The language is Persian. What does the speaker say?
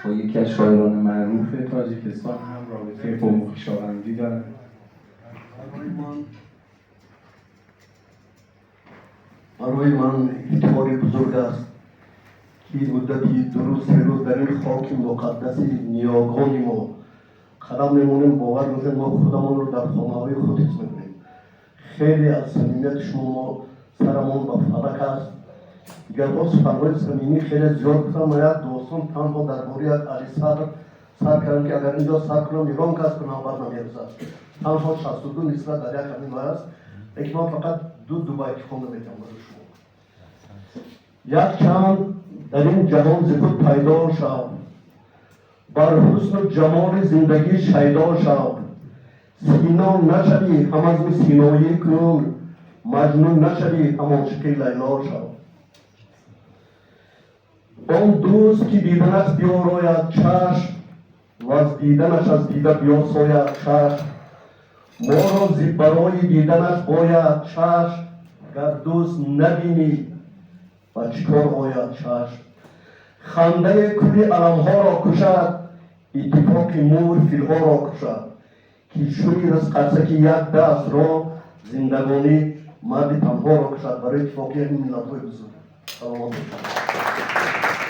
با یکی از شاعران معروف تاجیکستان هم رابطه قوم خویشاوندی دارن. برای من افتخاری بزرگ است که مدتی درست روز در این خاک مقدس نیاگان ما قدم میمونیم. باور میکنیم ما خودمون رو در خانه‌های خود حس میکنیم. خیلی از صمیمیت شما سرمون با فلک است. دیگر باز فرمای صمیمی خیلی زیاد گفتم. من یک داستان تنها درباره علی صدر سر کردم که اگر اینجا سر کنم ایران کس کنم بر نمیرسد. تنها 62 نسبت در یک همین است. لیکن من فقط دو بیت خونده میتونم برای شما. یک چند در این جهان ز خود پیدا شو، بر حسن و جمال زندگی شیدا شو. سینا نشوی هم از سینایی کنون، مجنون نشوی هم عاشق لیلا شو. آن دوست که دیدنش بیاراید چشم، و از دیدنش از دیده بیاساید چشم. ما را ز برای دیدنش باید چشم، گر دوست نبینی و چیکار آید چشم. خنده کلی علمها را کشد، اتفاق مور فیلها را کشد. که شوی رزق است که یک دست را زندگانی مرد تنها را کشد. برای اتفاقی این ملت های بزرگ. سلام علیکم.